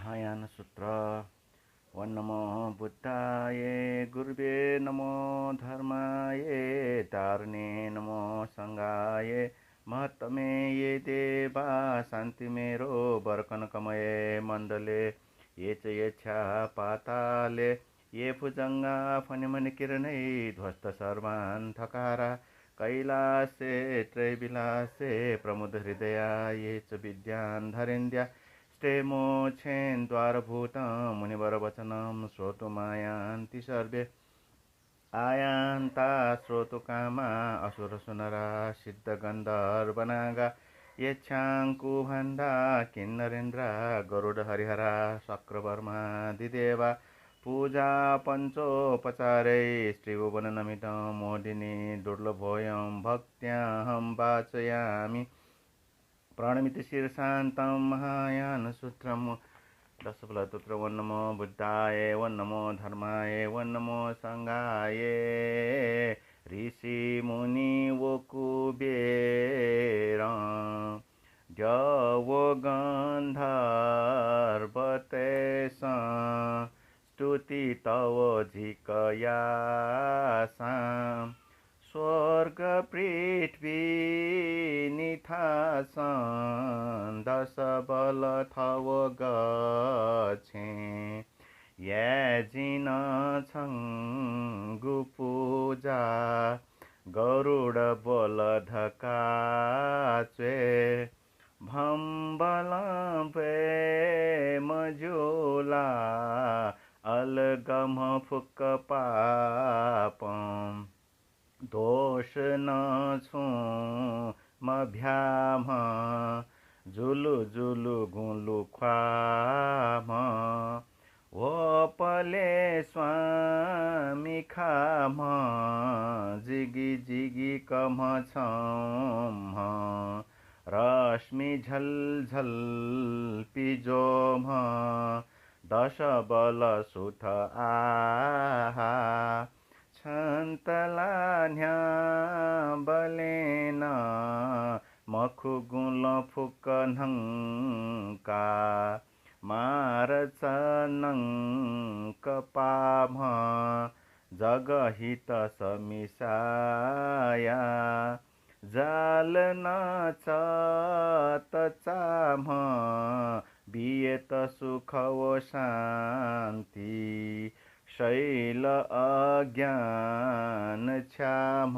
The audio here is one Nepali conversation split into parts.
महायानसूत्र। ॐ नमो बुद्धाय गुरुवे नमो धर्माय तारणे नमो संगाय महत्तमे ये देवा शान्ति मेरो बरकनकमये मण्डले ये च यच्छा पाताले ये भुजङ्गा फणिमणिकिरणै ध्वस्त सर्वान् थकारा कैलासे त्रैविलासे प्रमुद हृदया ये च विद्यान् धरेन्द्या मोक्षेन् द्वारभूतं मुनिवरवचनं श्रोतुमायान्ति सर्वे आयान्ता श्रोतुकामा असुरसुनरा सिद्धगन्धर्वनागा यच्छाङ्कुभन्दा किन्नरेन्द्रा गरुडहरिहरा शक्रवर्मादिदेवा पूजा पञ्चोपचारै त्रिभुवननमितं मोदिनी दुर्लभोऽयं भक्त्याहं वाचयामि प्रणमिति शीर्षान्तं महायानसूत्रम् दशफलतोत्र। ॐ नमो बुद्धाय ॐ नमो धर्माय ॐ नमो संगाय ऋषि मुनि वो कुबेर द्यवो गन्धर्वतेश स्तुति तव झिकयासा स्वर्ग पृथ्वी निथासन दश बल थव गछे याजिन छङ्गु पूजा गरुड बल धकाचे भम्बल मजुला अलगम फुक पापम दोष न छु मभ्याम जुलु जुलु गुलु ख्वाम वपले स्वामी खाम जिगी जिगी कम छम रश्मि झल झल पिजोम दश बल सुथ आहा छन्तलान्या बलेन मखुगुल फुकनङ्का मारचनङ्क पाम जगहित समिसाया जालन चाम बियत सुख वो शान्ति शैल अज्ञान छाम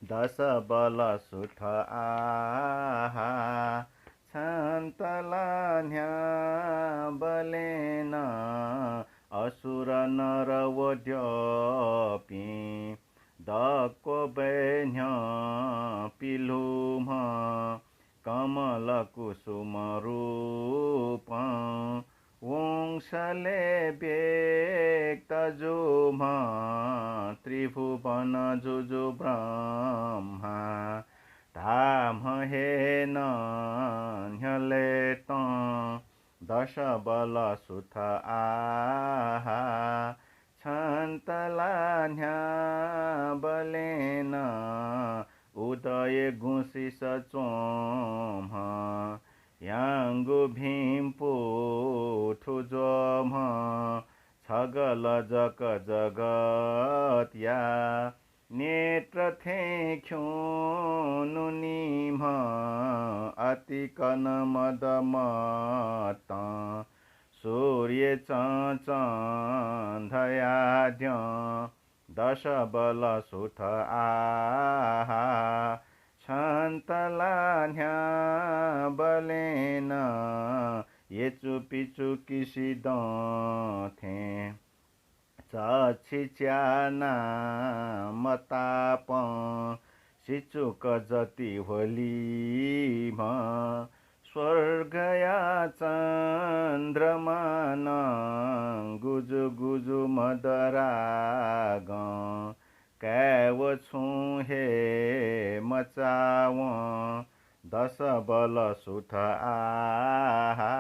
दश बल सुठ आहा छन्तलान्या बलेन असुर नर वद्यपि दको बैन्य पिलुम कमल कुसुम रूप वंशले व्यक्त जुम त्रिभुवन जुजु ब्रह्मा धाम हेन न्यलेत दश बल सुथ आहा छन्तलान्या बलेन उदय गुसी सचोम याङ्गु भीमपु ठुजोम छगल जक जगत या नेत्र थेख्यो नुनिम अति कन मदमत सूर्य चन्द्रयाद्य दश बल सुठ आहा छन्तलान्या बलेन ये चुपी चुकी सिदथे छिच्याना मताप सिचुक जति होली स्वर्गया चन्द्रमान गुजु गुजु मदराग कैव छु हे मचाव दश बल सुठ आहा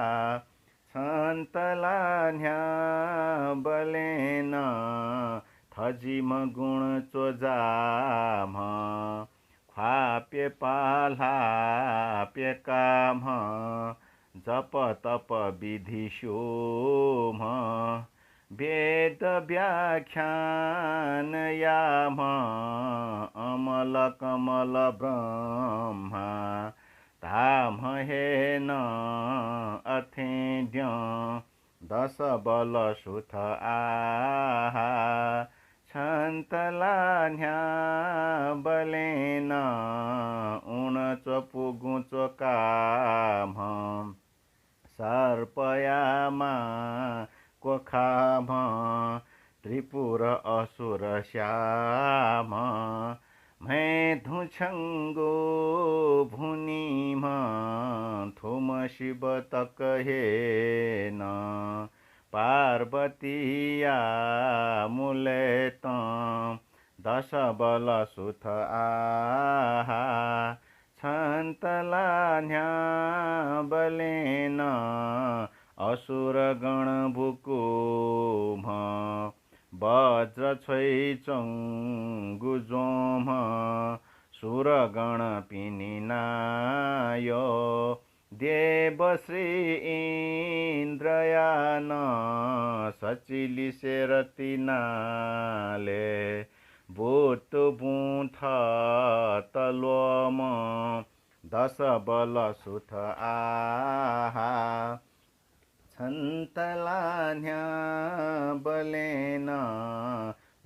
छन्तलान्या बलेन थजिम गुण चोजाम ख्वाप्य पाल्हाप्य काम जप तप विधि शोम वेद व्याख्यान याम अमल कमल ब्रह्मा धाम हेन अथेन्द्य दश बल सुथ आहा छन्तलान्या बलेन उणच पुगुच काम सर्पयामा कोखाम त्रिपुर असुर श्याम मैं धुछंगो भुनिम थुम शिव तक हे न पार्वतीया मुलेत दश बल सुथ आहा छन्तलान्या बलेन असुर गण भुकुम वज्र छैचङ्गुजोम सुरगण पिनिनायो देवश्री इन्द्रयान सचिलिसे रतिनाले भूत बुथ तलोम दश बल सुथ आहा छन्तलान्या बलेन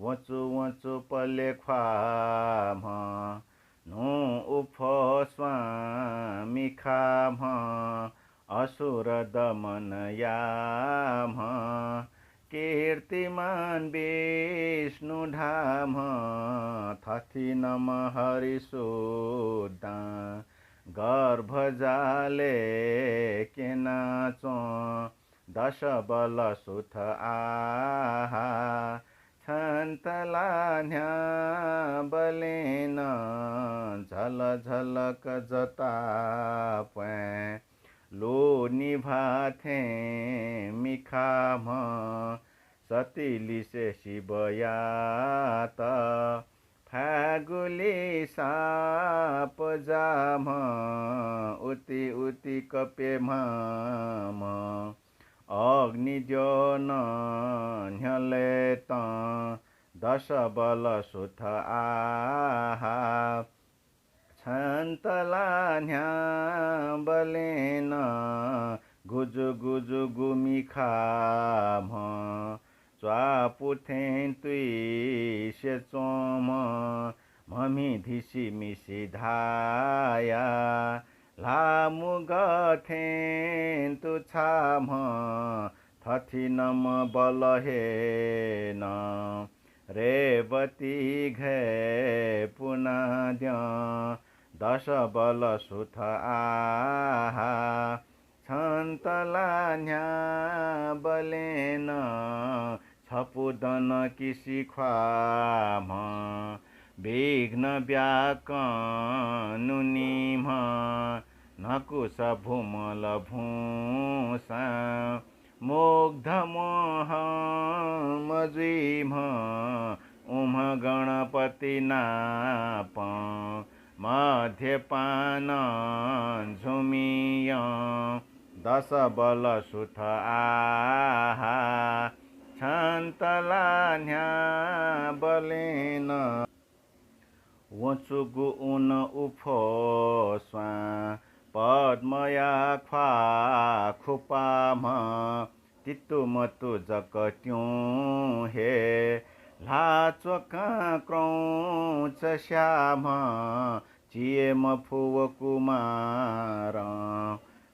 वचु वचु पले ख्वाम नो उफ स्वामी खाम असुर दमन याम कीर्तिमान विष्णु धाम थथि नम हरिसुदा गर्भ जाले के नाचो दश बल सुथ आहा छन्तलान्या बलेन झल झलक जता पैं लो निभाथे मिखाम सतिलिसे शिवयात फागुली साप जाम उति उति कपे माम अग्निज्योन न्यलेत दश बल सुथ आहा छन्तलान्या बलेन गुजु गुजु गुमी खाम च्वापुथें तुई से चोम ममी धिसी मिसी धाया लामु गथें तु छाम थथि नम बल हेन रेवती घे पुनाद्य दश बल सुथ आहा छन्तलान्या बलेन छपुदन किसी ख्वाम विघ्न व्याकनुनिम नकुश भूमल भूषा मुग्ध मोह मजुम उम गणपति नाप मध्यपान झुमिय दश बल सुथ आहा छन्तलान्या बलेन वचुगु उन उफो स्वा पद्मया ख्वा खुपाम तितु मतु जकट्यूं हे लाचो काक्रौच श्याम चिए मफुव कुमार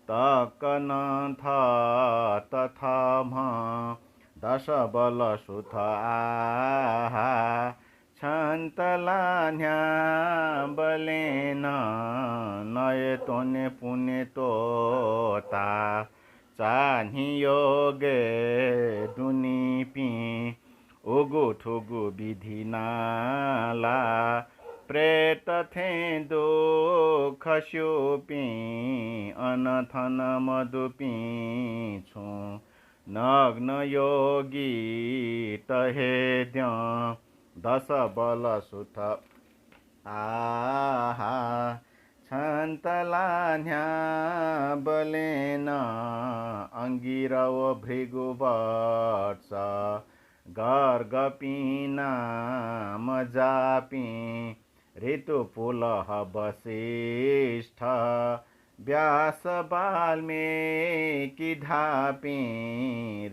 तकनथ तथम दश बल सुथ आहा छन्तलान्या बलेन नये तोने पुने तोता चाहि योगे दुनी पी उगु ठुगु विधि नाला प्रेत थे दुख स्योपी अनथन मधुपी छु नग्न योगी तहेद्य दश बल सुथ आहा छन्तलान्या बलेन अङ्गिरव भृगुवत्स गर्गपीनाम जापि ऋतुपुलः वसिष्ठ व्यास वाल्मीकि धापि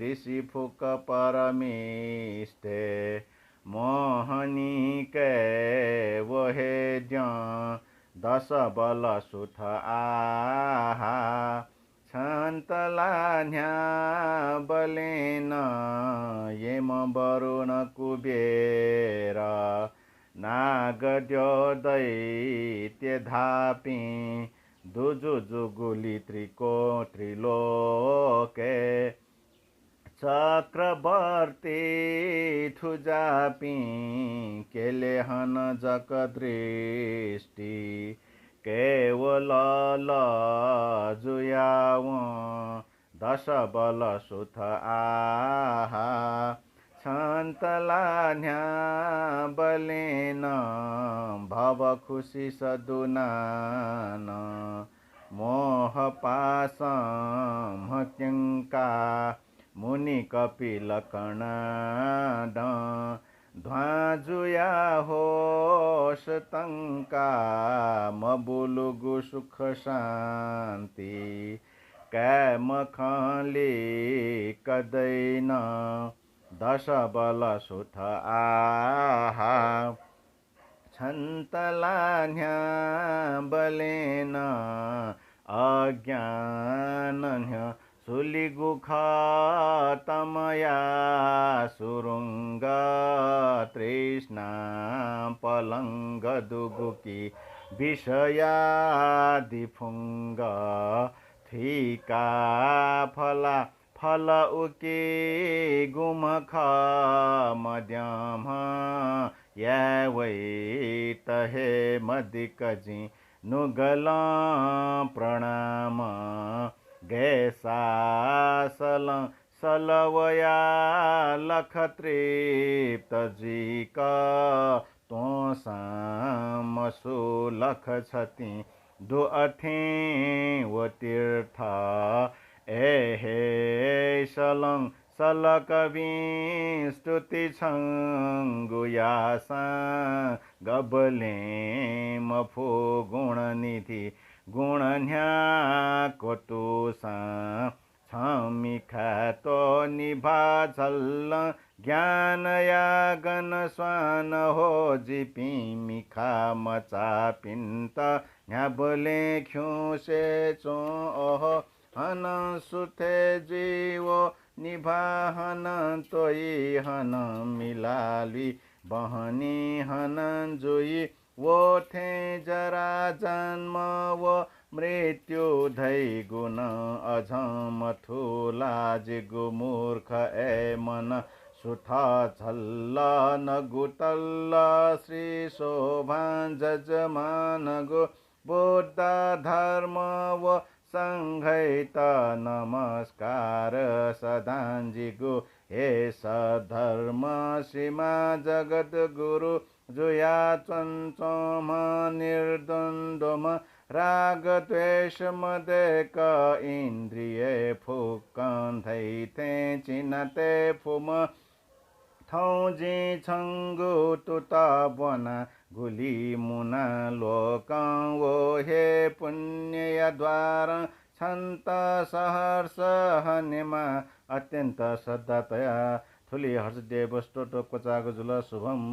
ऋषिफुक परमेष्ठे मोहनी कैवहेद्य दश बल सुथ आहा छन्तलान्या बलेन यम वरुण कुबेर नागद्योदैत्य धापि दुजुजुगुली त्रिलोके चक्रवर्ती थुजापि केलेहन जगदृष्टि केवल जुयाव दश बल सुथ आहा छन्तलान्या बलेन भव खुशी सदुनान मोह पासम त्यङ्का मुनि कपिल कणाद ध्वाजुया होश तङ्का मबुलुगु सुख शान्ति कैम खली कदैन दश बल सुथ आहा छन्तलान्या बलेन अज्ञानन्य सुलिगुख तमया सुरुङ्ग तृष्णा पलङ्ग दुगुकी विषयादिफुङ्ग थिका फला फल उके गुमख मध्यम यावै तहे मदिकजी नुगल प्रणाम गैसा सलवया लख तृप्त जीक तो सामसु लख छति दो अथे वो तीर्थ एहे सलङ सलकवि स्तुति छङ्गुयासा गबले मफो गुणनिधि गुणन्या कोतुसा छमिखातो निभा झल्ल ज्ञानया गण स्वान हो जिपि मिखा मचा पिन्त न्याबले ख्युसे चो ओहो हन सुथे जीवो निभाहन तोई हन मिलाली बहनी हन जुई वो थे जरा जन्म वो मृत्यु धै गुण अझम थुला जिगु मूर्ख ए मन सुथ झल्ल नगुतल्ल श्री शोभान जजमान गो बुद्ध धर्म वो संघैत नमस्कार सदांजिगु हे सधर्म श्रीमा जगत गुरु जुया चञ्चम निर्द्वन्द्वम राग द्वेष मदेक इन्द्रिय फुकन्धै थे चिनते फुम थौजी छङ्गु तुत बना गुली मुना लोक वो हे पुण्य द्वार छन्त सहर्ष हनेमा अत्यन्त श्रद्धातया ठुली हर्षदेव स्टोटो कोचाको जुल शुभम।